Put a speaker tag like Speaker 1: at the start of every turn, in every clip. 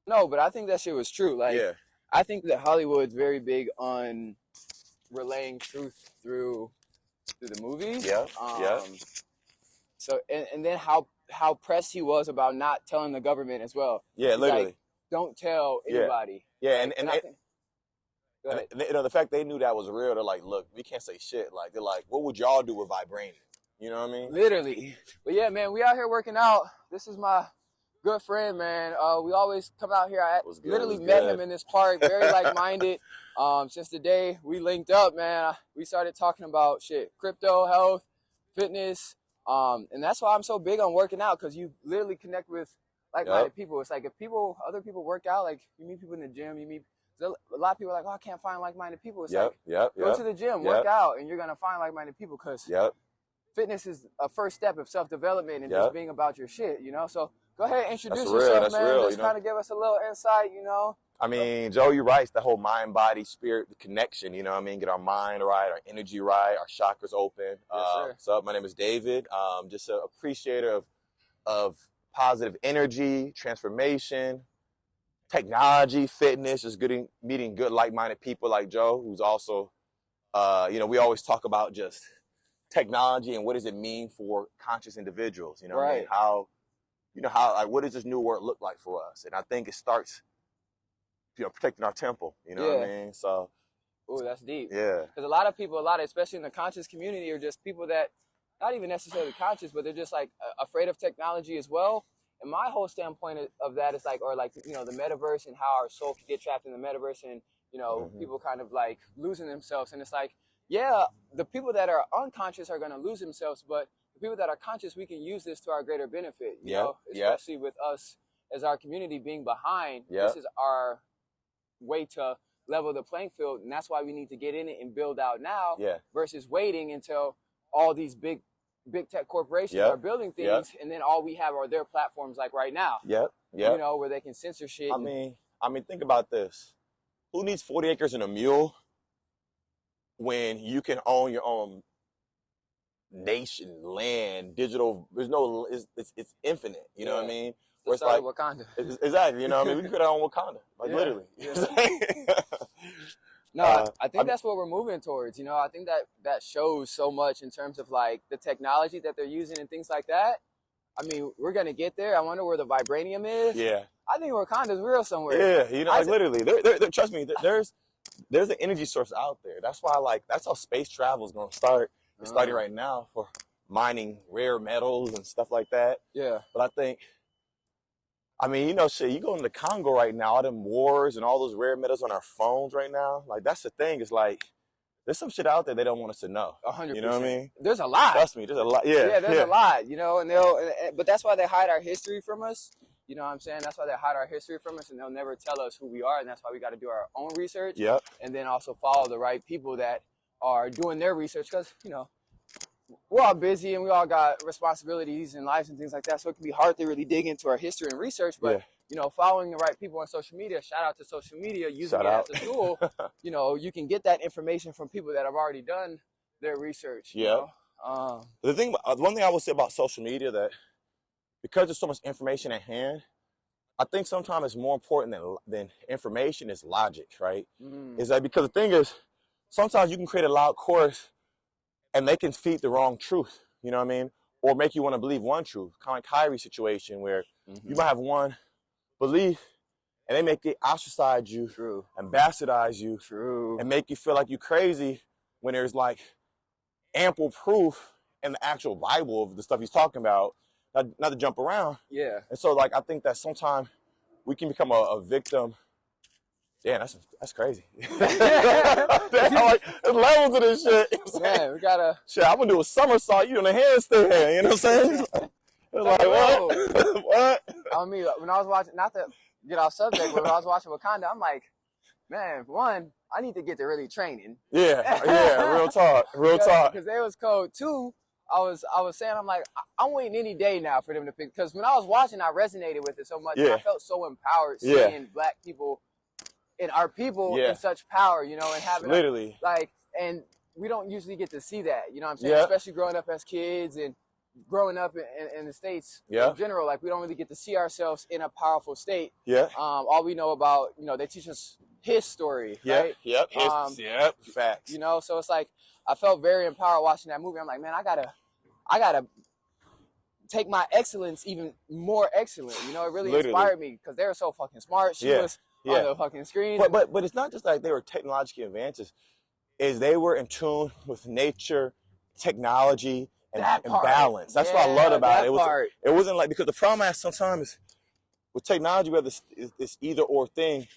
Speaker 1: No, but I think that shit was true. Like,
Speaker 2: Yeah.
Speaker 1: I think that Hollywood's very big on relaying truth through the movies.
Speaker 2: Yeah. Yeah.
Speaker 1: So and then how pressed he was about not telling the government as well.
Speaker 2: Yeah.
Speaker 1: He's
Speaker 2: Literally.
Speaker 1: like, don't tell
Speaker 2: Yeah.
Speaker 1: anybody.
Speaker 2: Yeah.
Speaker 1: Like,
Speaker 2: And
Speaker 1: I think, go ahead.
Speaker 2: you know, the fact they knew that was real, they're like, look, we can't say shit. Like, they're like, what would y'all do with vibranium? You know what I mean?
Speaker 1: Literally. But yeah, man, we out here working out. This is my good friend, man. We always come out here. I literally met him in this park, very like-minded. Since the day we linked up, man, we started talking about shit, crypto, health, fitness. And that's why I'm so big on working out, because you literally connect with like-minded people. It's like if other people work out, like you meet people in the gym, a lot of people are like, oh, I can't find like-minded people. It's like, go to the gym, work out, and you're going to find like-minded people, because fitness is a first step of self-development and just being about your shit, you know? So go ahead and introduce yourself, man. Just kind of give us a little insight, you know?
Speaker 2: I mean, Joe, you're right. It's the whole mind, body, spirit, the connection, you know what I mean? Get our mind right, our energy right, our chakras open. What's up? My name is David. Just an appreciator of positive energy, transformation, technology, fitness, just meeting good, like-minded people like Joe, who's also, you know, we always talk about just technology and what does it mean for conscious individuals, you know what I mean? How, you know, like, what does this new world look like for us? And I think it starts, you know, protecting our temple, you know what I mean? So.
Speaker 1: Ooh, that's deep.
Speaker 2: Yeah.
Speaker 1: Because a lot of people, especially in the conscious community, are just people that, not even necessarily conscious, but they're just like afraid of technology as well. And my whole standpoint of that is like, or like, you know, the metaverse and how our soul can get trapped in the metaverse, and, you know, people kind of like losing themselves. And it's like, yeah, the people that are unconscious are going to lose themselves, but the people that are conscious, we can use this to our greater benefit, you know, especially with us as our community being behind. This is our way to level the playing field, and that's why we need to get in it and build out now versus waiting until all these big tech corporations are building things, and then all we have are their platforms like right now. You know, where they can censor shit.
Speaker 2: I mean, think about this. Who needs 40 acres and a mule when you can own your own nation, land, digital? There's no, it's infinite. You know what I mean?
Speaker 1: Where it's like Wakanda.
Speaker 2: Exactly. You know what I mean? We can put it on Wakanda, like literally.
Speaker 1: No, I think that's what we're moving towards. You know, I think that shows so much in terms of like the technology that they're using and things like that. I mean, we're gonna get there. I wonder where the vibranium is. I think Wakanda's real somewhere.
Speaker 2: You know, like literally. Trust me, there's an energy source out there. That's why, that's how space travel is gonna start. It's starting right now for mining rare metals and stuff like that. But I think, I mean, you know, shit, you go into Congo right now, all them wars and all those rare metals on our phones right now. Like, that's the thing. It's like, there's some shit out there they don't want us to know.
Speaker 1: 100%.
Speaker 2: You know what I mean?
Speaker 1: There's a lot.
Speaker 2: Trust me, there's a lot.
Speaker 1: There's a lot, you know, but that's why they hide our history from us. You know what I'm saying? That's why they hide our history from us, and they'll never tell us who we are, and that's why we got to do our own research. And then also follow the right people that are doing their research, because, you know, we're all busy and we all got responsibilities and lives and things like that, so it can be hard to really dig into our history and research. But you know, following the right people on social media, shout out to social media, using it as a tool, you know, you can get that information from people that have already done their research. You know?
Speaker 2: One thing I would say about social media, that because there's so much information at hand, I think sometimes it's more important than information is logic, right? Is that because the thing is, sometimes you can create a loud chorus and they can feed the wrong truth, you know what I mean? Or make you want to believe one truth, kind of like Kyrie's situation, where you might have one belief and they make it ostracize you, and bastardize you, and make you feel like you're crazy, when there's like ample proof in the actual Bible of the stuff he's talking about, not to jump around. And so, like, I think that sometimes we can become a victim. Yeah, that's crazy. Damn, like, there's levels to this shit.
Speaker 1: Yeah, we gotta.
Speaker 2: Shit, I'm gonna do a somersault, you in a handstand. You know what I'm saying? It's like, what? What?
Speaker 1: I mean, when I was watching, not to get off subject, but when I was watching Wakanda, I'm like, man, one, I need to get to really training.
Speaker 2: Real talk.
Speaker 1: Because they was cold. Two, I was saying, I'm like, I'm waiting any day now for them to pick. Because when I was watching, I resonated with it so much. And I felt so empowered seeing black people and our people in such power, you know, and having and we don't usually get to see that, you know what I'm saying? Especially growing up as kids, and growing up in the States
Speaker 2: Yeah.
Speaker 1: in general, like we don't really get to see ourselves in a powerful state.
Speaker 2: Yeah.
Speaker 1: All we know about, they teach us his story, right?
Speaker 2: Yep. Yep. Facts.
Speaker 1: So it's like I felt very empowered watching that movie. I'm like, man, I gotta take my excellence even more excellent. It really
Speaker 2: Literally.
Speaker 1: inspired me because they were so fucking smart. She was on the fucking screen.
Speaker 2: But it's not just like they were technologically advances, is they were in tune with nature, technology, and balance. That's what I loved about it. It wasn't like, because the problem I have sometimes with technology, we have this either or thing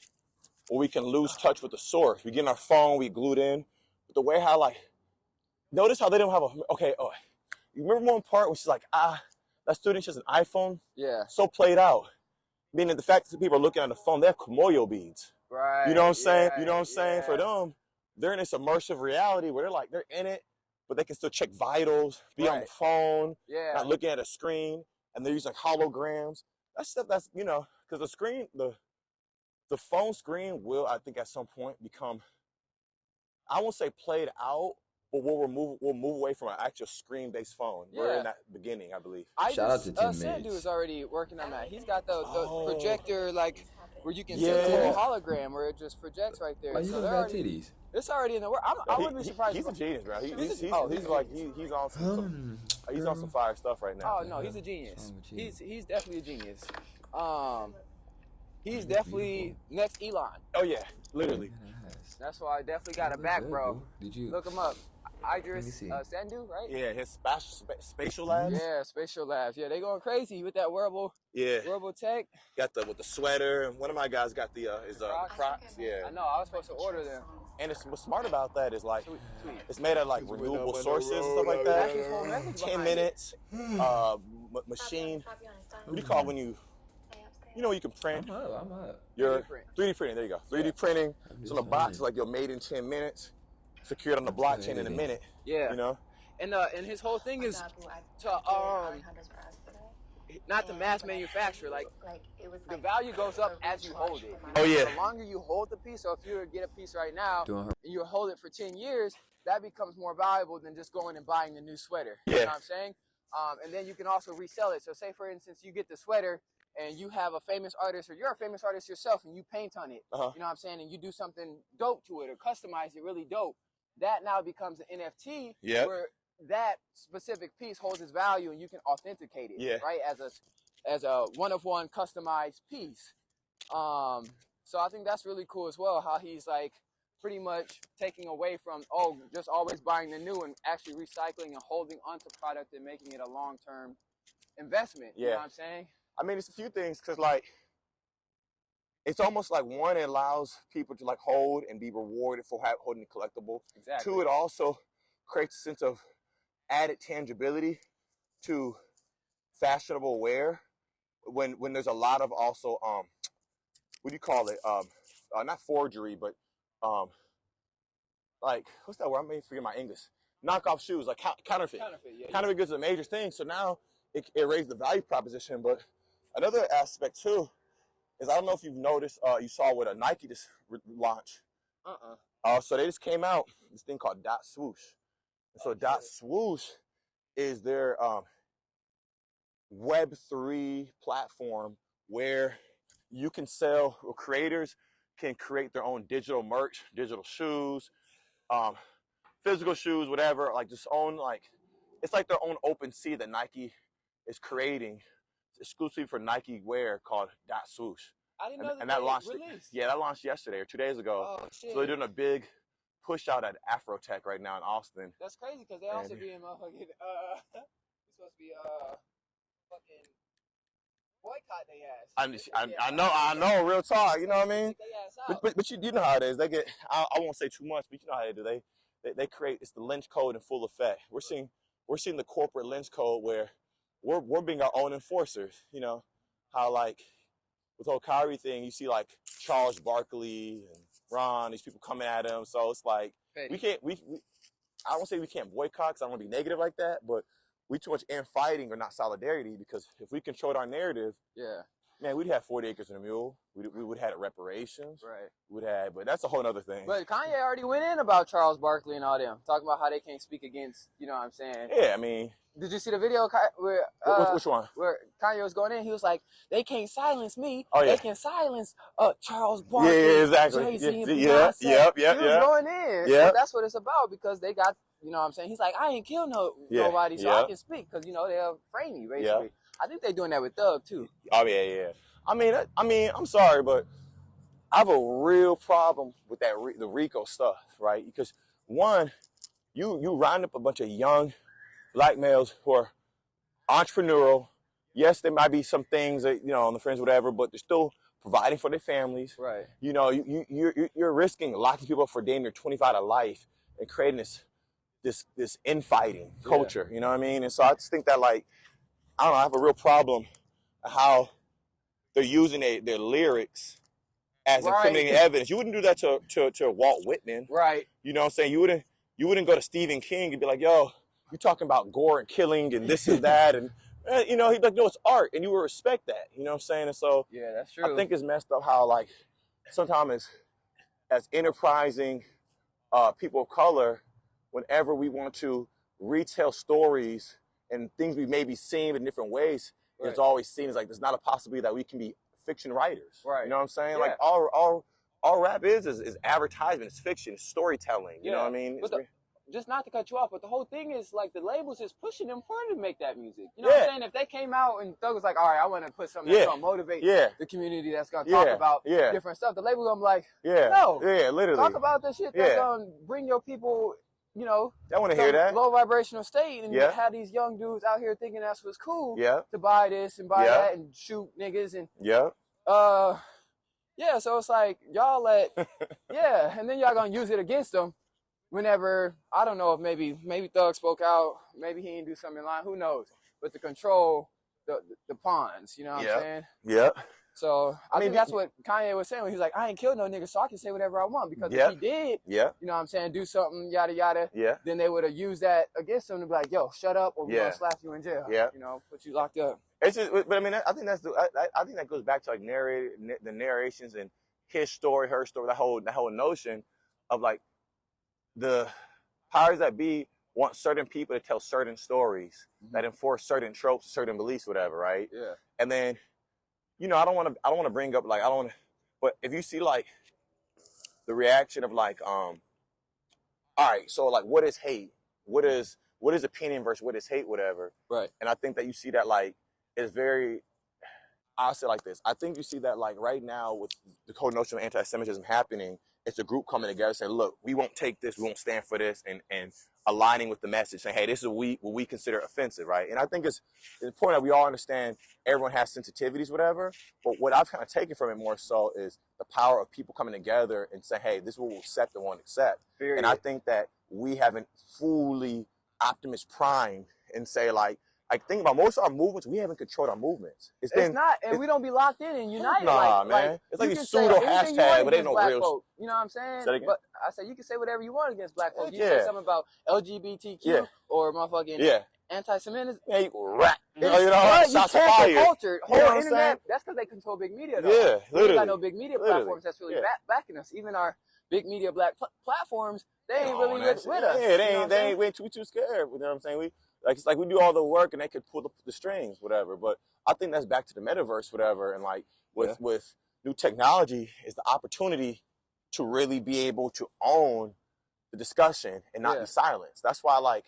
Speaker 2: where we can lose touch with the source. We get in our phone, we glued in. But the way how, like, notice how they don't have you remember one part where she's like, that student has an iPhone?
Speaker 1: Yeah.
Speaker 2: So played out. Meaning the fact that people are looking at the phone, they have Komoyo beads.
Speaker 1: Right.
Speaker 2: You know what I'm saying?
Speaker 1: Yeah,
Speaker 2: You know what I'm saying? For them, they're in this immersive reality where they're in it, but they can still check vitals, be on the phone, not looking at a screen, and they're using holograms. That's stuff that's, because the screen, the phone screen will, I think, at some point become, I won't say played out, but we'll move away from an actual screen-based phone. Yeah. We're in that beginning, I believe.
Speaker 3: Shout out to Tim
Speaker 1: Sandu is already working on that. He's got the projector, like, where you can set it to a hologram, where it just projects right there.
Speaker 3: Oh, you got titties.
Speaker 1: It's already in the work. I wouldn't be surprised.
Speaker 2: He's a genius, bro. He's on some fire stuff right now.
Speaker 1: Oh no, he's a genius. He's definitely a genius. He's definitely next Elon.
Speaker 2: Oh yeah, literally.
Speaker 1: That's why I definitely got a back, bro.
Speaker 3: Did you
Speaker 1: look him up? Idris Sandu, right?
Speaker 2: Yeah, his spatial labs.
Speaker 1: Yeah, spatial labs. Yeah, they going crazy with that wearable tech.
Speaker 2: Got with the sweater, and one of my guys got his Crocs. Yeah.
Speaker 1: I know. I was supposed to order them.
Speaker 2: And what's smart about that is like it's made of like renewable sources and stuff like that. 10 minutes, machine. What do you call when you can print?
Speaker 3: I'm up.
Speaker 2: Your 3D printing. There you go. 3D printing. It's on a box like you're made in 10 minutes. Secured on the blockchain in a minute.
Speaker 1: Yeah. And his whole thing is to not to mass manufacture. Like the value goes up as you hold it.
Speaker 2: Oh yeah.
Speaker 1: The longer you hold the piece, so if you get a piece right now and you hold it for 10 years, that becomes more valuable than just going and buying the new sweater.
Speaker 2: Yeah.
Speaker 1: You know what I'm saying? And then you can also resell it. So say for instance you get the sweater and you have a famous artist, or you're a famous artist yourself, and you paint on it. You know what I'm saying? And you do something dope to it or customize it really dope. That now becomes an NFT where that specific piece holds its value and you can authenticate it, right? As a one-of-one customized piece. So I think that's really cool as well, how he's like pretty much taking away from, just always buying the new and actually recycling and holding onto product and making it a long-term investment. You know what I'm saying?
Speaker 2: I mean, it's a few things, because like it's almost like, one, it allows people to like hold and be rewarded for holding a collectible.
Speaker 1: Exactly.
Speaker 2: Two, it also creates a sense of added tangibility to fashionable wear when there's a lot of also what do you call it, not forgery, but like, what's that word? I may forget my English. Knockoff shoes, like counterfeit. Counterfeit goods is a major thing. So now it raised the value proposition. But another aspect too is, I don't know if you've noticed, you saw what a Nike just launched. So they just came out this thing called Dot Swoosh. And so Dot Swoosh is their Web3 platform where you can sell, or creators can create their own digital merch, digital shoes, physical shoes, whatever, like just own, like, it's like their own open sea that Nike is creating exclusively for Nike wear, called Dot Swoosh.
Speaker 1: I didn't know
Speaker 2: that launched. Yeah, that launched yesterday or 2 days ago.
Speaker 1: Oh shit!
Speaker 2: So they're doing a big push out at Afrotech right now in Austin.
Speaker 1: That's crazy, because they also be in motherfucking it's supposed to be fucking boycott they ass.
Speaker 2: I know, real talk. You know what I mean? But you know how it is. They get. I won't say too much, but you know how they do. They create. It's the lynch code in full effect. We're seeing the corporate lynch code where we're being our own enforcers. You know how, like, with the whole Kyrie thing, you see like Charles Barkley and Ron, these people coming at him. So it's like we can't. I won't say we can't boycott, because I don't want to be negative like that, but we too much infighting or not solidarity, because if we controlled our narrative, Man, we'd have 40 acres and a mule. We would have had reparations.
Speaker 1: Right.
Speaker 2: We'd have, but that's a whole other thing.
Speaker 1: But Kanye already went in about Charles Barkley and all them, talking about how they can't speak against, you know what I'm saying?
Speaker 2: Yeah, I mean.
Speaker 1: Did you see the video where
Speaker 2: Which one?
Speaker 1: Where Kanye was going in, he was like, "They can't silence me.
Speaker 2: Oh yeah.
Speaker 1: They can silence Charles Barkley,
Speaker 2: yeah, exactly.
Speaker 1: Jay-Z, and
Speaker 2: Yep.
Speaker 1: He was going in.
Speaker 2: Yeah.
Speaker 1: So that's what it's about because they got, you know what I'm saying? He's like, I ain't killed nobody, so I can speak because you know they'll frame me basically.
Speaker 2: Yep.
Speaker 1: I think they're doing that with Thug too.
Speaker 2: Oh yeah. I mean, I'm sorry, but I have a real problem with that the RICO stuff, right? Because one, you round up a bunch of young black males who are entrepreneurial. Yes, there might be some things that, you know, on the fringe, whatever, but they're still providing for their families.
Speaker 1: Right.
Speaker 2: You know, you're risking locking people up for damn near 25 to life and creating this infighting culture. You know what I mean? And so I just think that, like, I don't know, I have a real problem how they're using their lyrics as incriminating evidence. You wouldn't do that to Walt Whitman.
Speaker 1: Right.
Speaker 2: You know what I'm saying? You wouldn't go to Stephen King and be like, yo, you talking about gore and killing and this and that, and you know, he'd be like, no, it's art, and you would respect that. You know what I'm saying? And so
Speaker 1: yeah, that's true.
Speaker 2: I think it's messed up how, like, sometimes as enterprising people of color, whenever we want to retell stories and things we may be seeing in different ways, it's always seen as like there's not a possibility that we can be fiction writers.
Speaker 1: Right.
Speaker 2: You know what I'm saying?
Speaker 1: Yeah.
Speaker 2: Like all rap is advertisement, it's fiction, it's storytelling. You know what I mean?
Speaker 1: Just not to cut you off, but the whole thing is like the labels is pushing them for them to make that music. You know what I'm saying? If they came out and Thug was like, all right, I want to put something that's gonna motivate the community, that's gonna talk about different stuff, the label gonna be like, no,
Speaker 2: literally
Speaker 1: talk about the shit that's gonna bring your people, you know,
Speaker 2: I want to hear that
Speaker 1: low vibrational state, and have these young dudes out here thinking that's what's cool to buy this and buy that and shoot niggas and so it's like y'all and then y'all gonna use it against them. Whenever, I don't know if maybe Thug spoke out, maybe he didn't do something in line, who knows? But to control the pawns, you know what I'm saying?
Speaker 2: Yeah.
Speaker 1: So I think that's what Kanye was saying when he was like, I ain't killed no nigga, so I can say whatever I want. Because if he did, you know what I'm saying, do something, yada yada, then they would have used that against him to be like, yo, shut up, or we're gonna slap you in jail. You know, put you locked up.
Speaker 2: It's just, but I mean, I think I think that goes back to like the narrations and his story, her story, that whole notion of like, the powers that be want certain people to tell certain stories that enforce certain tropes, certain beliefs, whatever, right?
Speaker 1: Yeah.
Speaker 2: And then, you know, I don't want to bring up like but if you see like the reaction of like, all right, so like, what is hate? What is opinion versus what is hate, whatever?
Speaker 1: Right.
Speaker 2: And I think that you see that like it's very. I'll say it like this. I think you see that like right now with the whole notion of anti-Semitism happening. It's a group coming together saying, look, we won't take this, we won't stand for this, and aligning with the message, saying, hey, this is what we consider offensive, right? And I think it's important that we all understand everyone has sensitivities, whatever, but what I've kind of taken from it more so is the power of people coming together and saying, hey, this is what we'll accept and won't accept. Period. And I think that we haven't fully Optimus Prime and say, like think about most of our movements, we haven't controlled our movements. It's
Speaker 1: not, and we don't be locked in and united.
Speaker 2: Nah, man. It's like these pseudo hashtags, but ain't no real.
Speaker 1: Folk, you know what I'm saying? But I say you can say whatever you want against black folks. You say something about LGBTQ or motherfucking anti-Semitism.
Speaker 2: Yeah, you rap. You know,
Speaker 1: you
Speaker 2: shots
Speaker 1: cancel
Speaker 2: fired.
Speaker 1: Culture. Whole internet. That's because they control big media, though.
Speaker 2: Yeah,
Speaker 1: we ain't got no big media platforms that's really backing us. Even our big media black platforms, they ain't really with us.
Speaker 2: Yeah, they ain't. We too scared. You know what I'm saying? It's like we do all the work and they could pull the strings, whatever. But I think that's back to the metaverse, whatever. And like with new technology is the opportunity to really be able to own the discussion and not be silenced. That's why, like,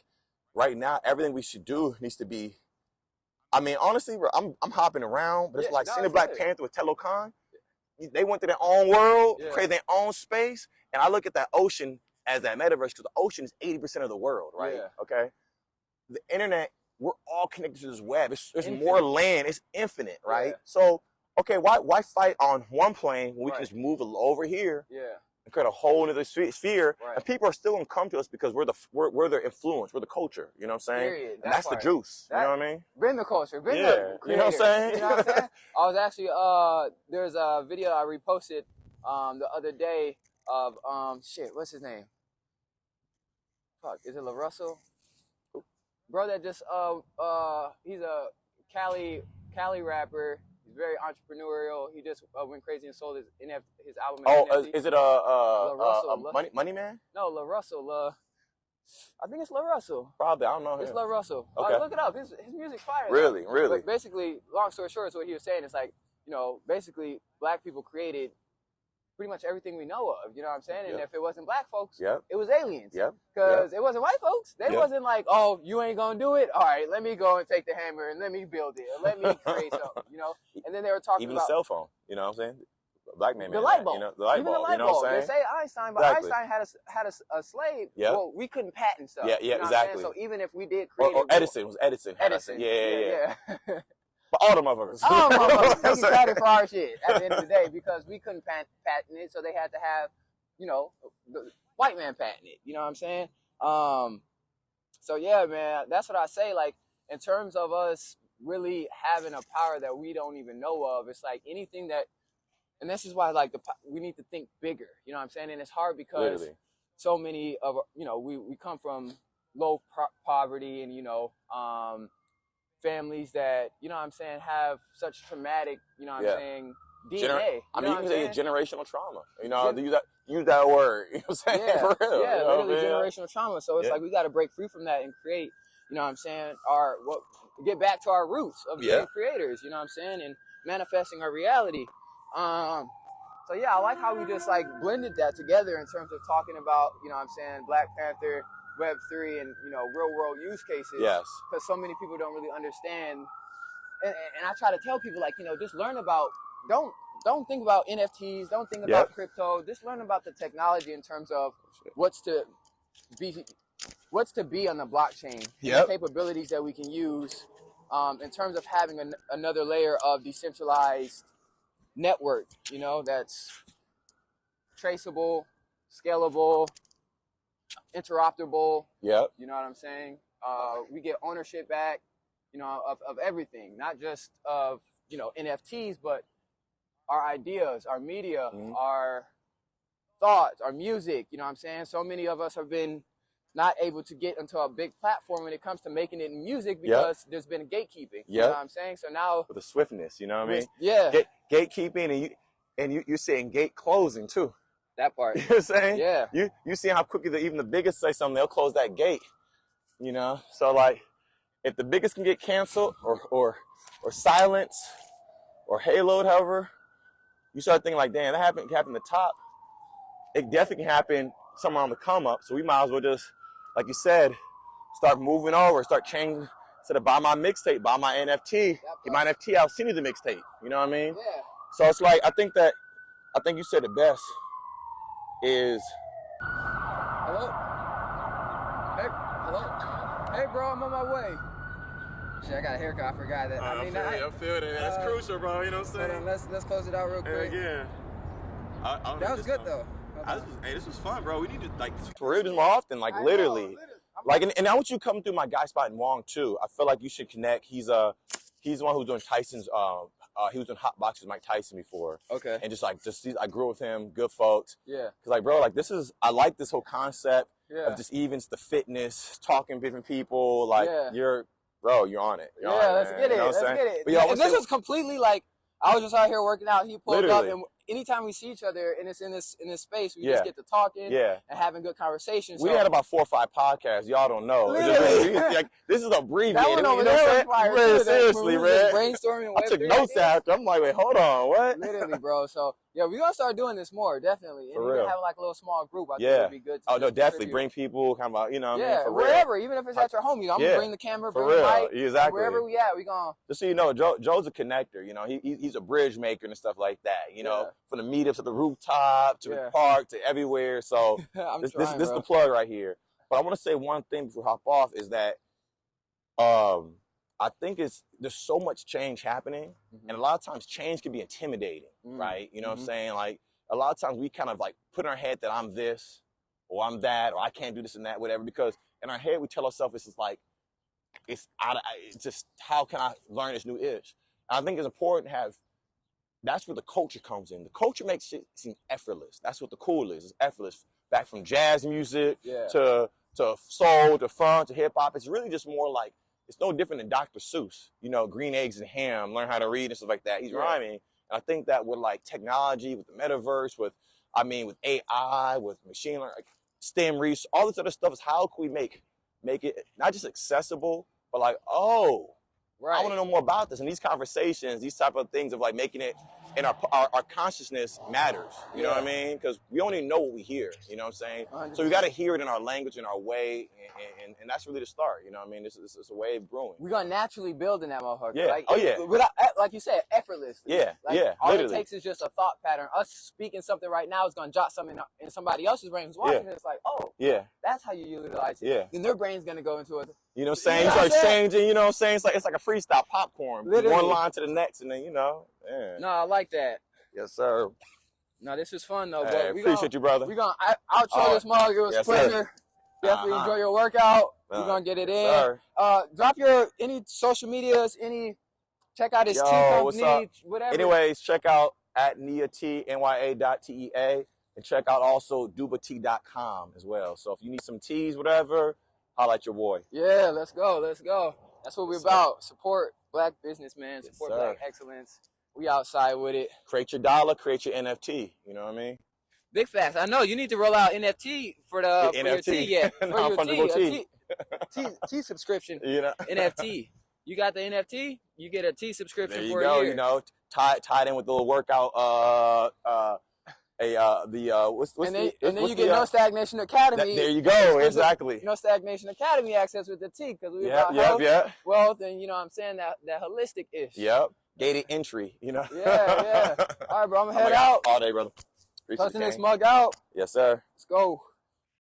Speaker 2: right now, everything we should do needs to be. I mean, honestly, I'm hopping around, but it's like seeing the Black Panther with Telo Khan. They went to their own world, created their own space, and I look at that ocean as that metaverse because the ocean is 80% of the world, right?
Speaker 1: Yeah.
Speaker 2: Okay. The internet, we're all connected to this web. There's more land. It's infinite, right?
Speaker 1: Yeah.
Speaker 2: So, okay, why fight on one plane when we can just move over here and create a whole other sphere? Right. And people are still going to come to us because we're their influence. We're the culture. You know what I'm saying?
Speaker 1: Period.
Speaker 2: And that's the juice. You know what I mean?
Speaker 1: Been the culture. Been the
Speaker 2: you know what I'm saying?
Speaker 1: You know what I'm saying? I was actually, there's a video I reposted the other day of, what's his name? Fuck, is it LaRussell? Bro that just he's a Cali rapper. He's He's very entrepreneurial. He just went crazy and sold his album.
Speaker 2: Oh, is it Money Man?
Speaker 1: No, La Russell. I think it's La Russell.
Speaker 2: Probably, I don't know him.
Speaker 1: It's La Russell.
Speaker 2: Okay.
Speaker 1: Look it up. His music's fire.
Speaker 2: Really.
Speaker 1: But basically, long story short, is what he was saying. It's like, basically, black people created pretty much everything we know of. You know what I'm saying? And if it wasn't black folks, it was aliens. Because it wasn't white folks. They wasn't like, oh, you ain't gonna do it? All right, let me go and take the hammer and let me build it. Or let me create something, And then they were talking
Speaker 2: even
Speaker 1: about...
Speaker 2: Even the cell phone, you know what I'm saying? Black man,
Speaker 1: the light bulb.
Speaker 2: The light bulb, you know what I'm saying?
Speaker 1: They say Einstein, but Einstein had a slave. Well, we couldn't patent stuff.
Speaker 2: Yeah, exactly.
Speaker 1: So even if we did create
Speaker 2: or Edison, was Edison. Yeah. But all the motherfuckers.
Speaker 1: They can patent for our shit at the end of the day because we couldn't patent it, so they had to have, the white man patent it. You know what I'm saying? So yeah, man, that's what I say. Like, in terms of us really having a power that we don't even know of, it's like anything that, and this is why, like, we need to think bigger. You know what I'm saying? And it's hard because so many of, we come from low poverty and, families that, you know what I'm saying, have such traumatic, you know what I'm saying, DNA.
Speaker 2: You can say generational trauma. Use that word. You know what I'm saying? For real.
Speaker 1: Yeah, literally generational trauma. So it's like we got to break free from that and create, you know what I'm saying, get back to our roots of being creators, you know what I'm saying, and manifesting our reality. So yeah, I like how we just like blended that together in terms of talking about, you know what I'm saying, Black Panther, Web3, and real world use cases.
Speaker 2: Yes.
Speaker 1: Because so many people don't really understand, and I try to tell people, like, just learn about, don't think about NFTs, don't think about crypto, just learn about the technology in terms of what's to be on the blockchain, the capabilities that we can use in terms of having another layer of decentralized network, that's traceable, scalable, interoperable. You know what I'm saying? We get ownership back, of everything, not just of, NFTs, but our ideas, our media, our thoughts, our music, you know what I'm saying? So many of us have been not able to get into a big platform when it comes to making it in music because there's been gatekeeping. You know what I'm saying? So now
Speaker 2: with the swiftness, you know what I mean?
Speaker 1: Yeah.
Speaker 2: Gatekeeping and you're saying gate closing too.
Speaker 1: That part.
Speaker 2: You know what I'm saying?
Speaker 1: Yeah.
Speaker 2: You see how quickly even the biggest say something, they'll close that gate. So like if the biggest can get canceled or silenced or haloed, however, you start thinking like, damn, that happened at the top. It definitely can happen somewhere on the come up. So we might as well just, like you said, start moving over, start changing. Instead of buy my mixtape, buy my NFT. Get my NFT out, send you the mixtape. You know what I mean?
Speaker 1: Yeah.
Speaker 2: So it's like, I think you said it best is.
Speaker 1: Hello? Hey, bro, I'm on my way. Shit, I got a haircut. I forgot that.
Speaker 2: I feel that. That's crucial, bro. You know what I'm saying?
Speaker 1: Hold on, let's close it out real quick.
Speaker 2: Again.
Speaker 1: That was good, though.
Speaker 2: This was fun, bro. We need to, like, for real, this more often, like, literally. Like, and I want you to come through my guy spot in Wong, too. I feel like you should connect. He's the one who's doing Tyson's, he was doing Hot Boxes with Mike Tyson before. Okay. And I grew with him, good folks. Yeah. Cause like, bro, like I like this whole concept of just events, the fitness, talking to different people. Like you're on it.
Speaker 1: Let's get it. Let's get it. But, and this was completely like, I was just out here working out. He pulled up, and anytime we see each other and it's in this space, we just get to talking and having good conversations.
Speaker 2: We had about 4 or 5 podcasts. Y'all don't know. Like, this is abbreviated.
Speaker 1: That one over there was fire too.
Speaker 2: Seriously, man.
Speaker 1: Brainstorming.
Speaker 2: I took notes after. I'm like, wait, hold on, what?
Speaker 1: Literally, bro. So yeah, we're gonna start doing this more, definitely. And even having like a little small group, I think it'd be good.
Speaker 2: Oh no, definitely bring people. Kind of, you know, what I mean, for
Speaker 1: wherever,
Speaker 2: real.
Speaker 1: Even if it's at your home, I'm gonna bring the camera, bring the mic,
Speaker 2: exactly.
Speaker 1: Wherever we at, we gonna.
Speaker 2: Just so you know, Joe's a connector. You know, he's a bridge maker and stuff like that. You know, from the meetups at the rooftop to the park to everywhere. So this is the plug right here. But I want to say one thing before we hop off is that I think there's so much change happening, and a lot of times change can be intimidating, right? You know what I'm saying? Like a lot of times we kind of like put in our head that I'm this or I'm that or I can't do this and that, whatever, because in our head we tell ourselves it's just like it's just how can I learn this new ish? And I think it's important to have. That's where the culture comes in. The culture makes shit seem effortless. That's what the cool is. It's effortless. Back from jazz music to soul to funk to hip hop. It's really just more like it's no different than Dr. Seuss. You know, green eggs and ham, learn how to read and stuff like that. He's rhyming. And I think that with like technology, with the metaverse, with AI, with machine learning, like STEM research, all this other stuff is how can we make it not just accessible, but like, oh, I want to know more about this. And these conversations, these type of things of like making it in our consciousness matters. You know what I mean? Because we only know what we hear. You know what I'm saying? 100%. So we got to hear it in our language, in our way, and that's really the start. You know what I mean? It's a way of growing.
Speaker 1: We're gonna naturally build in that motherfucker.
Speaker 2: Yeah.
Speaker 1: Like,
Speaker 2: yeah.
Speaker 1: Without, like you said, effortlessly.
Speaker 2: Yeah.
Speaker 1: Like,
Speaker 2: yeah.
Speaker 1: All
Speaker 2: literally.
Speaker 1: it takes is just a thought pattern. Us speaking something right now is gonna jot something in somebody else's brain who's watching it. It's like, oh, that's how you utilize it.
Speaker 2: Yeah.
Speaker 1: Then their brain's gonna go into it.
Speaker 2: You know what I'm saying? You start exchanging, you know what I'm saying? It's like a freestyle popcorn.
Speaker 1: Literally.
Speaker 2: One line to the next, and then, you know. Yeah.
Speaker 1: No, I like that.
Speaker 2: Yes, sir.
Speaker 1: No, this was fun, though.
Speaker 2: Hey, appreciate you, brother.
Speaker 1: We're going to outro this mug. It was a pleasure. Definitely enjoy your workout. We're going to get it in. Drop your any social medias, check out his tea company, whatever.
Speaker 2: Anyways, check out at nia.tea, and check out also dubatea.com as well. So if you need some teas, whatever, holla at your boy.
Speaker 1: Yeah, let's go. That's what we're about. Support Black businessmen. Support Black excellence. We outside with it.
Speaker 2: Create your dollar, create your NFT. You know what I mean?
Speaker 1: Big facts. I know you need to roll out NFT for your tea. Yeah, for your tea subscription.
Speaker 2: You know?
Speaker 1: NFT. You got the NFT, you get a tea subscription for a year.
Speaker 2: There you go. You know, tied in with the little workout. And
Speaker 1: then you get No Stagnation Academy.
Speaker 2: There you go. Exactly.
Speaker 1: No Stagnation Academy access with the tea because we about health, wealth, and you know what I'm saying, that holistic ish.
Speaker 2: Yep. Gated entry. You know.
Speaker 1: Yeah. All right, bro. I'm gonna head out.
Speaker 2: All day, brother.
Speaker 1: Tossing this mug out.
Speaker 2: Yes, sir.
Speaker 1: Let's go.